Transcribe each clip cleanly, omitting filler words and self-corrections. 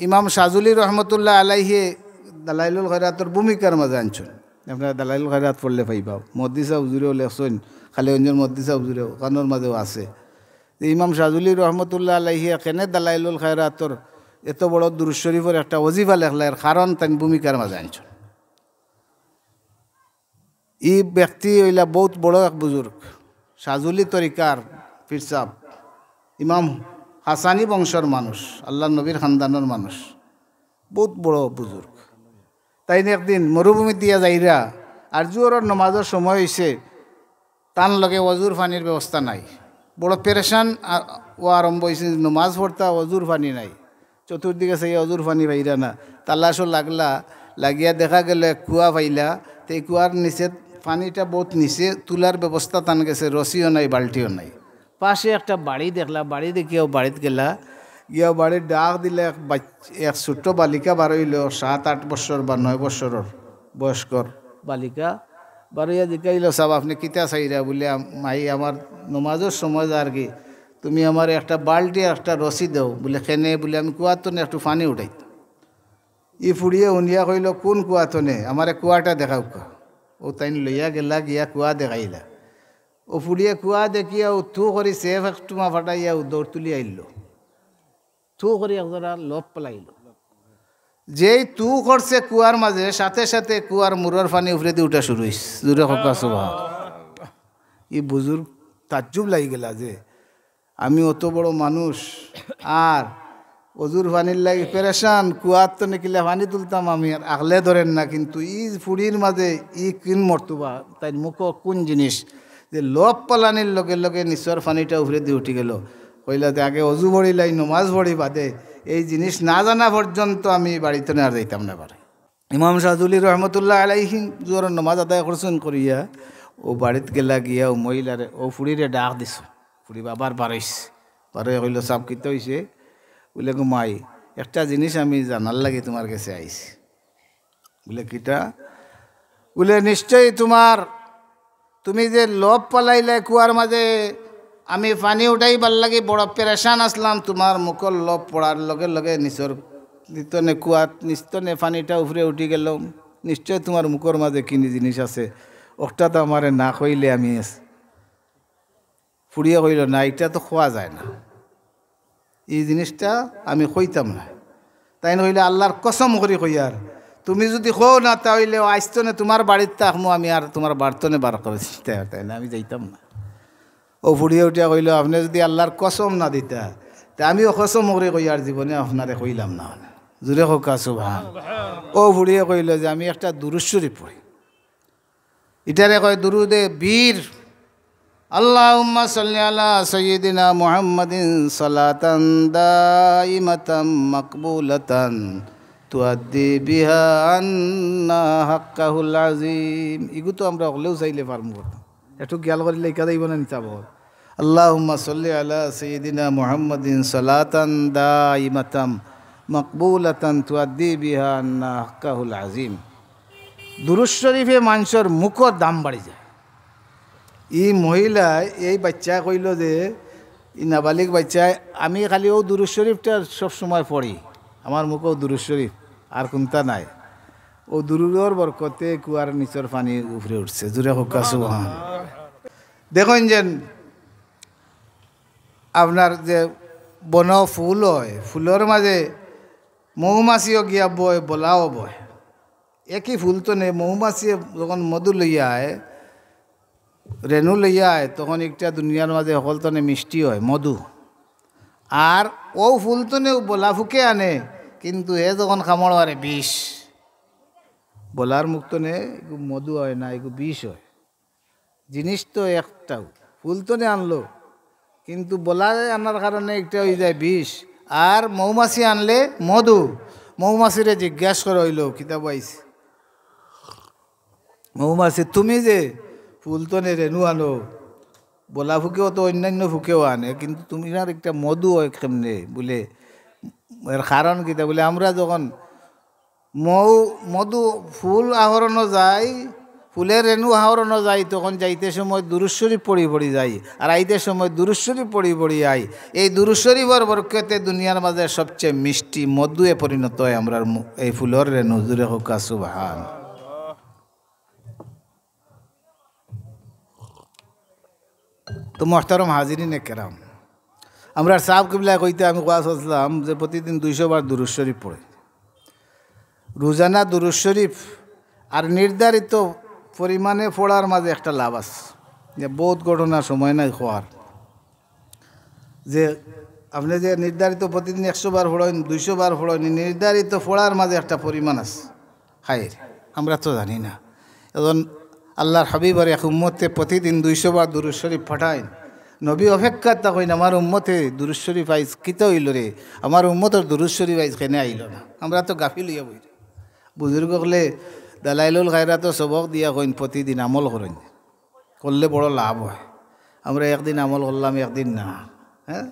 ইমাম শাজুলি রহমতুল্লাহ আলাইহি দালাইলুল খয়রাতর ভূমিকার মাঝে আনছেন। আপনারা দালাইলুল খয়রাত পড়লে পাইবা, মদ্দিসা হুজুরেও লেখছেন, খালি অঞ্জন মদ্দিসা হুজুরেও কানোর মাঝেও আছে। ইমাম শাজুলি রহমতুল্লাহ আলাইহি কেনে দালাইলুল খয়রাতর এত বড় দুরূদ শরীফের একটা ওজিফা লেখলের কারণ তাই ভূমিকার মাঝে আনছেন। ই ব্যক্তি হইলা বহুত বড় এক বুজুর্গ, শাজুলি তরিকার পীর সাহেব, ইমাম হাসানি বংশর মানুষ, আল্লাহ নবীর খানদানের মানুষ, বহুত বড় বুজুর্গ। তাই একদিন মরুভূমি দিয়া যাইরা আর জোহরের নমাজের সময় হয়েছে, তান লগে অজুর পানির ব্যবস্থা নাই, বড় পেরেশান ও আরম্ভ হয়েছে, নমাজ পড়তা অজুর পানি নাই, চতুর্দিকে সেই অজুর পানি পাইরা না, তালাশও লাগলা, লাগিয়া দেখা গেল কুয়া পাইলা, তো এই কুয়ার নিচে পানিটা বহুত নিচে, তুলার ব্যবস্থা তান গেছে, রশিও নাই, বাল্টিও নাই। পাশে একটা বাড়ি দেখলা, বাড়ি দেখিয়াও বাড়িত গেলা, গিয়া বাড়ির ডাক দিলে এক ছোট্ট বালিকা বার হইল, 7-8 বছর বা 9 বছরের বয়স্কর বালিকা বারইয়া জিকাইল, সাহেব আপনি কিতা চাইরা? বলে মাই আমার নমাজের সময় আর কি, তুমি আমার একটা বাল্টি একটা রশি দাও। বলে খেনে? বলে আমি কুয়াতনে একটু পানি উঠাই। ই ফুড়িয়ে উনিয়া কইল কোন কুয়াতনে? আমার কুয়াটা দেখাও। ও তাই লইয়া গেলা, গিয়া কুয়া দেখাইলা। ও ফুড়িয়ে কুয়া দেখিয়া ও থু করি সেফ একটুমা ফাটাইয়া ও দৌড় তুলি আইল, থু করি একজোড়া লোভ পেলাইল। যেই তু করছে কুয়ার মাঝে, সাথে সাথে কুয়ার মুরর পানি উফরে দিয়ে উঠা শুরু হইস, জোরে হকা সুবহান। ই বুজুর্গ তাজ্জুব লাগি গেলা যে আমি অত বড় মানুষ আর অজুর পানির লাগি পেরেশান, কুয়ার তো নিকিলে পানি তুলতাম আমি, আর আগলে ধরেন না। কিন্তু ই ফুড়ির মাঝে ই কিন মর্তুবা, তাই মুখ কোন জিনিস যে লোভ পালানির লগে লগে নিচর পানিটা উফরে দিয়ে উঠি গেল। কইলাতে আগে অজু ভরিলাই, নমাজ ভরি বাদে এই জিনিস না জানা পর্যন্ত আমি বাড়িতে আর যাইতাম না পারে। ইমাম শাহজুলি রহমতুল্লাহ আলাইহি জোর নমাজ আদায় করছেন করিয়া ও বাড়িত গেলা, গিয়া ও মহিলারে ও ফুড়িরে ডাক দিছ। ফুড়ি বাবার বারইস, বারে কইল সাপ কিতে হইছে? বলে গো মাই একটা জিনিস আমি জানার লাগে তোমার কাছে আইছি। বলে কিটা? বলে নিশ্চয়ই তুমি যে লোভ পালাইলে কুয়ার মাঝে, আমি পানি উঠাইবার লাগে বড় পেরেশান আসলাম, তোমার মুখর লোভ পড়ার লগে লগে নিচর নিতনে কুয়ার নিস্তনে পানিটা উপরে উঠি গেল। নিশ্চয় তোমার মুখর মাঝে কিনি জিনিস আছে, ওটা তো আমার না কইলে আমি। ফুড়িয়ে কইল না, এটা তো খোয়া যায় না, এই জিনিসটা আমি কইতাম না। তাই নইলে আল্লাহর কসম করি কইয়ার, তুমি যদি খো না তাহলে আইস্তনে তোমার বাড়িতে থাকবো আমি, আর তোমার বাড়তনে বার করেছি, তাই না আমি যাইতাম না। ও ফুড়িয়ে উঠিয়া কইল আপনি যদি আল্লাহর কসম না দিতা তা আমিও কসম করে কইয়ার জীবনে আপনারে কইলাম না। জুড়ে হোক সুবহান। ও ফুড়িয়ে কইল যে আমি একটা দুরূদ শরীফ পড়ি, এটারে কয় দুরুদে বীর। আল্লাহুম্মা সাল্লি আলা সাইয়্যিদিনা মুহাম্মাদিন সালাতান দাইমাতাম মাকবুলাতান তুআদ্দি বিহা আন্না হাক্কাহুল আযীম। ইগু তো আমরা হলেও চাইলে পারমু, একটু খেয়াল করিলে ইকা যাইব না নিচাব। আল্লাহুম্মা সাল্লি আলা সাইয়্যিদিনা মুহাম্মাদিন সালাতান দাইমাতাম মাকবুলাতান তুআদ্দি বিহা আন্না হাক্কাহুল আযীম। দুরূদ শরীফে মানুষের মুখর দাম বাড়ি যায়। ই মহিলা এই বাচ্চা কইল যে ই নাবালিক বাচ্চায়, আমি খালি ও দুরূদ শরীফটা সবসময় পড়ি, আমার মুখেও দুরূদ শরীফ আর কোনটা নাই। ও দুরূদর বরকতে কুয়ার নিচর পানি উফরে উঠছে। জুড়ে হোক সুবহান। দেখুন যে আপনার যে বন ফুল হয়, ফুলের মাঝে মৌমাছিও গিয়া বয়, বলাও বয়। একই ফুল তো নেই, মৌমাছি যখন মধু লইয়া আয়, রেণু লইয়া আয়, তখন একটা দুনিয়ার মাঝে সকল তনে মিষ্টি হয় মধু। আর ও ফুল তো নে বলা ফুকে আনে, কিন্তু এ যখন খামড় আরে বিষ। বলার মুখ তো নে মধু হয় না, এগুলো বিষ হয়। জিনিস তো একটাও, ফুল তো নে আনলো, কিন্তু বলা আনার কারণে একটা হয়ে যায় বিষ। আর মৌমাছি আনলে মধু। মৌমাছিরে জিজ্ঞাসা করে হইল কিতাব আইছে, মৌমাছি তুমি যে ফুল তো নে রেণু আনো, বলা ফুকেও তো অন্যান্য ফুকেও আনে, কিন্তু তুমি আর একটা মধু হয় কেমনে? বলে এর কারণ কিতা? বলে আমরা যখন মধু ফুল আহরণও যাই, ফুলের রেণু হাওড়ানো যাই তখন যাইতে সময় দুরূদ শরীফ পড়ি পড়ি যাই আর আইতে সময় দুরূদ শরীফ পড়ি পড়ি আই এই দুরূদ শরীফের বরকতে দুনিয়ার মাঝে সবচেয়ে মিষ্টি মধুয়ে পরিণত হয় আমরা এই ফুলের রেণু জুড়ে হোক সুবহান। তো মোহতারম হাজিরিন কেরাম আমরা সাহেব কিবলা কইতে আমি কোয়া আসলাম যে প্রতিদিন 200 বার দুরূদ শরীফ পড়ে রোজানা দুরূদ শরীফ আর নির্ধারিত পরিমাণে পড়ার মাঝে একটা লাভ আছে যে বহুত ঘটনা সময় নাই খোয়ার যে আপনি যে নির্ধারিত প্রতিদিন 100 বার পড়েন 200 বার পড়েন নির্ধারিত পড়ার মাঝে একটা পরিমাণ আছে খায়ের আমরা তো জানি না এখন আল্লাহর হাবিবের এক উম্মতে প্রতিদিন 200 বার দুরূদ শরীফ পাঠায় নবী অপেক্ষা তখন আমার উম্মতে দুরূদ শরীফ আইজ কিতে হইল রে আমার উম্মতের দুরূদ শরীফ আইজ কেনে আইল না আমরা তো গাফিল হইয়া বই বুজুর্গ হলে দালাইলুল খায়রাত সবক দিয়া কইন প্রতিদিন আমল করেন করলে বড় লাভ হয় আমরা একদিন আমল করলাম একদিন না হ্যাঁ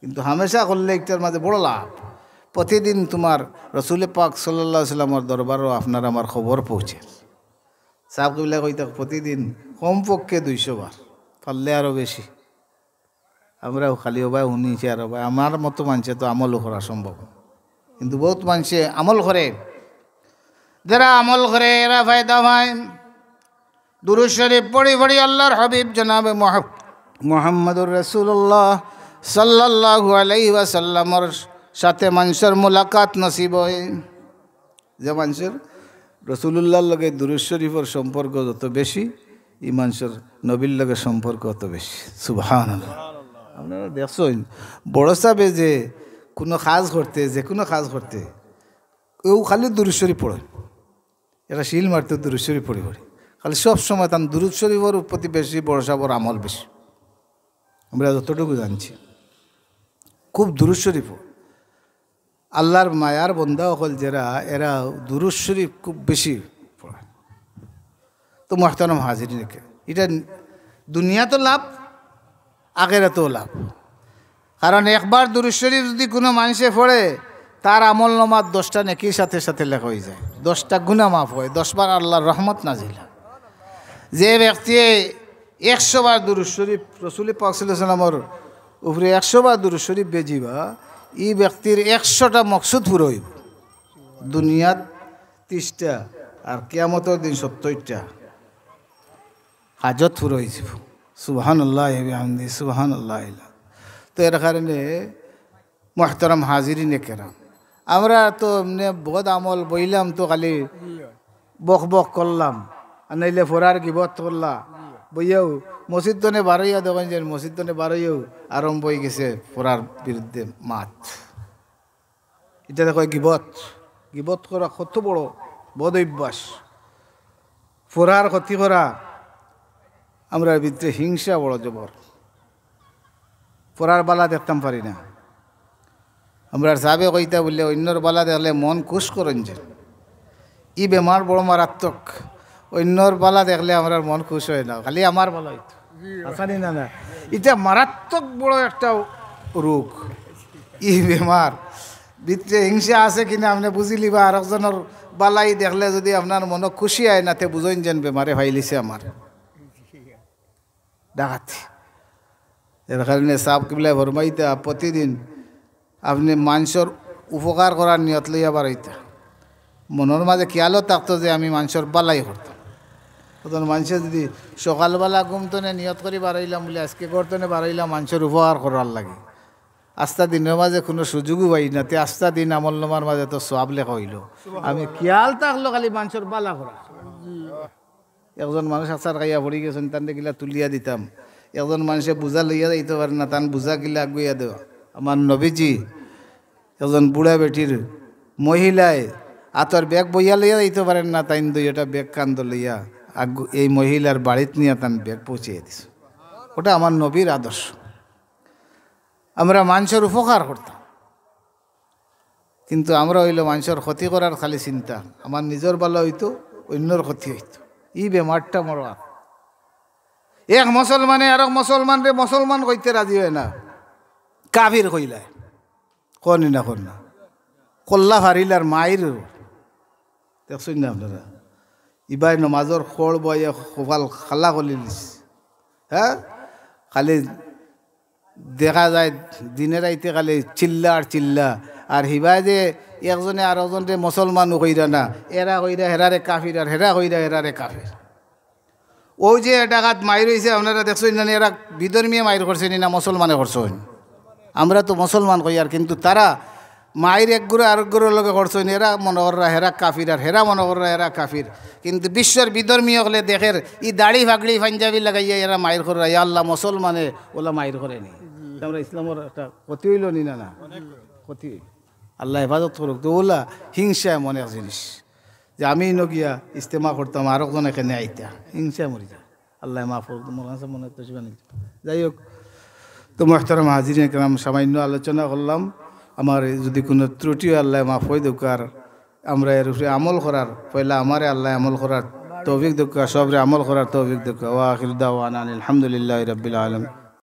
কিন্তু হামেশা করলে একটার মাঝে বড় লাভ প্রতিদিন তোমার রসুল পাক সাল্লাল্লাহু আলাইহি সাল্লামের দরবারও আপনার আমার খবর পৌঁছে সাহেব কইলা কইতে প্রতিদিন কমপক্ষে 200 বার পারলে আরও বেশি আমরাও খালি ভাই শুনিছি আর ভাই আমার মতো মানুষে তো আমলও করা সম্ভব কিন্তু বহুত মানুষে আমল করে যারা আমল করে এরা ফায়দা পায় দুরূদ শরীফ পড়ি পড়ি আল্লাহর হাবিব জনাবে মুহাম্মদুর রাসূলুল্লাহ সাল্লাল্লাহু আলাইহি ওয়াসাল্লামের সাথে মানুষের মুলাকাত নসিব হয় যে মানুষের রসুলুল্লাহর লগে দুরূদ শরীফের সম্পর্ক যত বেশি এই মানুষের নবীর লগে সম্পর্ক তত বেশি সুবহানাল্লাহ। আপনারা দেখছেন বড় সাহেবে যে কোনো কাজ করতে যে কোনো কাজ করতে ও খালি দুরূদ শরীফ পড়ে এরা শিল মারতে দুরূদ শরীফ পড়ি পড়ি খালি সব সময় তার দুরূদ শরীফের প্রতি বেশি বড় সাহেবের আমল বেশি আমরা যতটুকু জানছি খুব দুরূদ শরীফ আল্লাহর মায়ার বন্দা হল যারা এরা দুরূদ শরীফ খুব বেশি পড়ে। তো মুহতারাম হাজিরিন এটা দুনিয়াতে লাভ আখিরাতেও লাভ কারণ একবার দুরূদ শরীফ যদি কোনো মানুষে পড়ে তার আমল নামার 10টা নেকির সাথে সাথে লেখা হয়ে যায় 10টা গুনাহ মাফ হয় 10 বার আল্লাহর রহমত নাজিল হয়। যে ব্যক্তি 100 বার দুরূদ শরীফ রাসূল পাক সাল্লাল্লাহু আলাইহি ওয়াসাল্লামের উপরে 100 বার দুরূদ শরীফ বেজিবা এই ব্যক্তির 100টা মকসুদ পুরো হইব দুনিয়াত 30টা আর কিয়ামতের দিন 70টা হাজত পুরো হয়ে যাব সুবহানাল্লাহ বিহামদি সুবহানাল্লাহ। তো এর কারণে মুহতারাম হাজিরিন কেরাম আমরা তো এমনি বহুত আমল বইলাম তো খালি বক বক করলাম আর নাইলে ফোরার গিবত করলা বইয়াও মসজিদ তনে বারইয়া দেখেন যে মসজিদ তনে বারইয়াও আরম্ভ হয়ে গেছে ফোরার বিরুদ্ধে মাত এটা দেখো গিবত গিবত করা কত বড় বদ অভ্যাস ফোরার ক্ষতি করা আমরা ভিতরে হিংসা বড় জবর ফোরার বালা দেখতাম পারি না আমরা সাবে কইতা বললে অন্যর বালা দেখলে মন খুশ করেন যে ই বেমার বড় মারাত্মক অন্যর বালা দেখলে আমার মন খুশ হয় না খালি আমার বালা হইতো আসানি না না এটা মারাত্মক বড় একটা রোগ ই বেমার ভিতরে হিংসা আছে কিনা আপনি বুঝিলি বা আর একজনের বালাই দেখলে যদি আপনার মনে খুশি হয় না তে বুঝেন যেন বেমারে ফাইলিছে আমার ডাকাতি এর কারণে সাহেব কিবলা ফরমাইতা প্রতিদিন আপনি মানুষের উপকার করার নিয়ত লইয়া বাড়াইতা মনের মাঝে খেয়ালও থাকতো যে আমি মানুষের বালাই করতাম তখন মানুষের যদি সকালবেলা ঘুমতনে নিয়ত করে বাড়াইলাম বলে আজকে করতনে বাড়াইলাম মানুষের উপকার করার লাগে আস্তা দিনের মাঝে কোনো সুযোগও পাই না তে আস্তা দিন আমল নামার মাঝে তো সব লেখা হইল আমি খেয়াল থাকলো খালি মানুষের বালা করা একজন মানুষ আচার খাইয়া পড়ি গেছেন তান গিলা তুলিয়া দিতাম একজন মানুষে বোঝা লইয়া দিতে পারে না তান বোঝা গিলা আগুইয়া দেওয়া আমার নবীজি একজন বুড়া বেটির মহিলায় আতর ব্যাগ বইয়া লইয়া দিতে পারেন না তাইন দুইটা ব্যাগ কান্দ লইয়া এই মহিলার বাড়িতে নিয়ে তান ব্যাগ পৌঁছিয়ে দিস ওটা আমার নবীর আদর্শ আমরা মানুষের উপকার করতাম কিন্তু আমরা হইল মানুষের ক্ষতি করার খালি চিন্তা আমার নিজের ভালো হইতো অন্যর ক্ষতি হইতো এই বেমারটা মরা এক মুসলমানে আর এক মুসলমানরে মুসলমান কইতে রাজি হয় না কাফির কইলায় কনি না কর না কল্লা ফারিলার মায়ের দেখছেন না আপনারা ইবাই নমাজর খোল বয়ে খোফাল খালা কলি দিস হ্যাঁ খালি দেখা যায় দিনের রাইতে খালি চিল্লা আর চিল্লা আর হিবাই যে একজনে আর একজনে মুসলমানও কইরা না এরা কইরা হেরারে কাফির আর হেরা কইরা হেরারে কাফির ওই যে ডাকাত মাইর হয়েছে আপনারা দেখছেন না এরা বিধর্মীয় মাইর করছেন না মুসলমানে করছেন আমরা তো মুসলমান কই আর কিন্তু তারা মায়ের এক গুরু আরেক গুরুর লগে করছেন এরা মনে কররা হেরা কাফির আর হেরা মনে কররা এরা কাফির কিন্তু বিশ্বের বিধর্মীয় হলে দেখের ই দাড়ি ফাগড়ি পাঞ্জাবি লাগাইয়া এরা মায়ের করে আল্লাহ মুসলমানে ওলা মায়ের করেনি আমরা ইসলামের একটা ক্ষতি হইল নি না না ক্ষতি আল্লাহ হেফাজত করুক তো ওলা হিংসায় মনে এক জিনিস যে আমি নগিয়া ইস্তেমা করতাম আর একজন এখানে আইতা হিংসায় মরি যা আল্লাহ মাফ করুক মনে আছে মনে তো যাই হোক তো মোহতারাম হাজিরিন কেরাম সামান্য আলোচনা করলাম আমার যদি কোনো ত্রুটিও আল্লাহ মাফ হয়ে দোকার আমরা এর উপরে আমল করার পয়লা আমারে আল্লাহ আমল করার তৌফিক দোকা সবরে আমল করার তৌফিক দোকা ওয়া আখির দাওয়ানা আলহামদুলিল্লাহি রাব্বিল আলামিন